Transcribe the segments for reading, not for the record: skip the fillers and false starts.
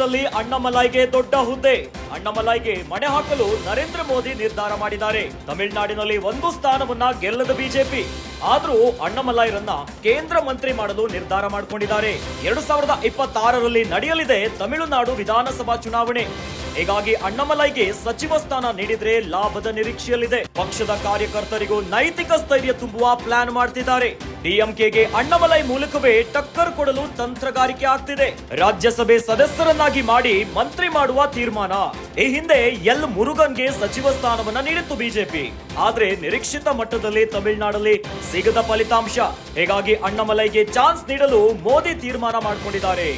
ತಮಿಳುನಾಡಿನಲ್ಲಿ ಅಣ್ಣಾಮಲೈಗೆ ದೊಡ್ಡ ಹುದ್ದೆ. ಅಣ್ಣಾಮಲೈಗೆ ಮಣೆ ಹಾಕಲು ನರೇಂದ್ರ ಮೋದಿ ನಿರ್ಧಾರ ಮಾಡಿದ್ದಾರೆ. ತಮಿಳುನಾಡಿನಲ್ಲಿ ಒಂದು ಸ್ಥಾನವನ್ನ ಗೆಲ್ಲದ ಬಿಜೆಪಿ ಆದ್ರೂ ಅಣ್ಣಾಮಲೈರನ್ನ ಕೇಂದ್ರ ಮಂತ್ರಿ ಮಾಡಲು ನಿರ್ಧಾರ ಮಾಡಿಕೊಂಡಿದ್ದಾರೆ. 2026ರಲ್ಲಿ ನಡೆಯಲಿದೆ ತಮಿಳುನಾಡು ವಿಧಾನಸಭಾ ಚುನಾವಣೆ. ಹೀಗಾಗಿ ಅಣ್ಣಾಮಲೈಗೆ ಸಚಿವ ಸ್ಥಾನ ನೀಡಿದ್ರೆ ಲಾಭದ ನಿರೀಕ್ಷೆಯಲ್ಲಿದೆ. ಪಕ್ಷದ ಕಾರ್ಯಕರ್ತರಿಗೂ ನೈತಿಕ ಸ್ಥೈರ್ಯ ತುಂಬುವ ಪ್ಲಾನ್ ಮಾಡ್ತಿದ್ದಾರೆ. ಡಿಎಂಕೆಗೆ ಅಣ್ಣಾಮಲೈ ಮೂಲಕವೇ ಟಕ್ಕರ್ ಕೊಡಲು ತಂತ್ರಗಾರಿಕೆ ಆಗ್ತಿದೆ. ರಾಜ್ಯಸಭೆ ಸದಸ್ಯರನ್ನಾಗಿ ಮಾಡಿ ಮಂತ್ರಿ ಮಾಡುವ ತೀರ್ಮಾನ. ಈ ಹಿಂದೆ ಎಲ್ ಮುರುಗನ್ಗೆ ಸಚಿವ ಸ್ಥಾನವನ್ನ ನೀಡಿತ್ತು ಬಿಜೆಪಿ. ಆದ್ರೆ ನಿರೀಕ್ಷಿತ ಮಟ್ಟದಲ್ಲಿ ತಮಿಳುನಾಡಲ್ಲಿ ಸಿಗದ ಫಲಿತಾಂಶ. ಹೀಗಾಗಿ ಅಣ್ಣಾಮಲೈಗೆ ಚಾನ್ಸ್ ನೀಡಲು ಮೋದಿ ತೀರ್ಮಾನ ಮಾಡಿಕೊಂಡಿದ್ದಾರೆ.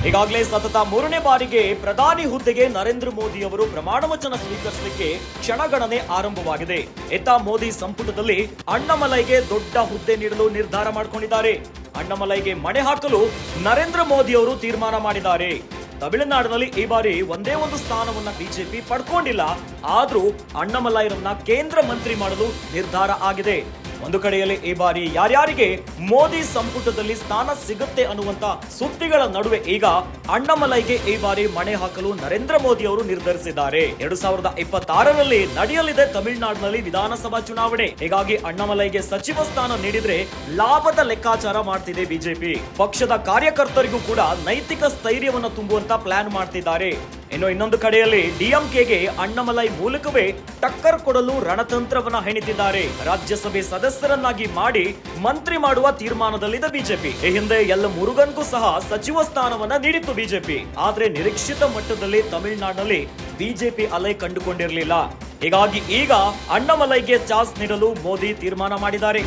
ಈಗಾಗಲೇ ಸತತ 3ನೇ ಬಾರಿಗೆ ಪ್ರಧಾನಿ ಹುದ್ದೆಗೆ ನರೇಂದ್ರ ಮೋದಿ ಅವರು ಪ್ರಮಾಣ ವಚನ ಸ್ವೀಕರಿಸಲಿಕ್ಕೆ ಕ್ಷಣಗಣನೆ ಆರಂಭವಾಗಿದೆ. ಇತ್ತ ಮೋದಿ ಸಂಪುಟದಲ್ಲಿ ಅಣ್ಣಾಮಲೈಗೆ ದೊಡ್ಡ ಹುದ್ದೆ ನೀಡಲು ನಿರ್ಧಾರ ಮಾಡಿಕೊಂಡಿದ್ದಾರೆ. ಅಣ್ಣಾಮಲೈಗೆ ಮಣೆ ಹಾಕಲು ನರೇಂದ್ರ ಮೋದಿ ಅವರು ತೀರ್ಮಾನ ಮಾಡಿದ್ದಾರೆ. ತಮಿಳುನಾಡಿನಲ್ಲಿ ಈ ಬಾರಿ ಒಂದೇ ಒಂದು ಸ್ಥಾನವನ್ನ ಬಿಜೆಪಿ ಪಡ್ಕೊಂಡಿಲ್ಲ. ಆದ್ರೂ ಅಣ್ಣಾಮಲೈರನ್ನ ಕೇಂದ್ರ ಮಂತ್ರಿ ಮಾಡಲು ನಿರ್ಧಾರ ಆಗಿದೆ. ಒಂದು ಕಡೆಯಲ್ಲಿ ಈ ಬಾರಿ ಯಾರ್ಯಾರಿಗೆ ಮೋದಿ ಸಂಪುಟದಲ್ಲಿ ಸ್ಥಾನ ಸಿಗುತ್ತೆ ಅನ್ನುವಂತ ಸುದ್ದಿಗಳ ನಡುವೆ ಈಗ ಅಣ್ಣಾಮಲೈಗೆ ಈ ಬಾರಿ ಮಣೆ ಹಾಕಲು ನರೇಂದ್ರ ಮೋದಿ ಅವರು ನಿರ್ಧರಿಸಿದ್ದಾರೆ. 2026ರಲ್ಲಿ ನಡೆಯಲಿದೆ ತಮಿಳುನಾಡಿನಲ್ಲಿ ವಿಧಾನಸಭಾ ಚುನಾವಣೆ. ಹೀಗಾಗಿ ಅಣ್ಣಾಮಲೈಗೆ ಸಚಿವ ಸ್ಥಾನ ನೀಡಿದ್ರೆ ಲಾಭದ ಲೆಕ್ಕಾಚಾರ ಮಾಡ್ತಿದೆ ಬಿಜೆಪಿ. ಪಕ್ಷದ ಕಾರ್ಯಕರ್ತರಿಗೂ ಕೂಡ ನೈತಿಕ ಸ್ಥೈರ್ಯವನ್ನು ತುಂಬುವಂತ ಪ್ಲಾನ್ ಮಾಡ್ತಿದ್ದಾರೆ. ಇನ್ನೊಂದು ಕಡೆಯಲ್ಲಿ ಡಿಎಂಕೆಗೆ ಅಣ್ಣಾಮಲೈ ಮೂಲಕವೇ ಟಕ್ಕರ್ ಕೊಡಲು ರಣತಂತ್ರವನ್ನ ಹೆಣಿತಿದ್ದಾರೆ. ರಾಜ್ಯಸಭೆ ಸದಸ್ಯರನ್ನಾಗಿ ಮಾಡಿ ಮಂತ್ರಿ ಮಾಡುವ ತೀರ್ಮಾನದಲ್ಲಿದೆ ಬಿಜೆಪಿ. ಈ ಹಿಂದೆ ಎಲ್ ಮುರುಗನ್ಗೂ ಸಹ ಸಚಿವ ಸ್ಥಾನವನ್ನ ನೀಡಿತ್ತು ಬಿಜೆಪಿ. ಆದ್ರೆ ನಿರೀಕ್ಷಿತ ಮಟ್ಟದಲ್ಲಿ ತಮಿಳುನಾಡಿನಲ್ಲಿ ಬಿಜೆಪಿ ಅಲೆ ಕಂಡುಕೊಂಡಿರಲಿಲ್ಲ. ಹೀಗಾಗಿ ಈಗ ಅಣ್ಣಾಮಲೈಗೆ ಚಾನ್ಸ್ ನೀಡಲು ಮೋದಿ ತೀರ್ಮಾನ ಮಾಡಿದ್ದಾರೆ.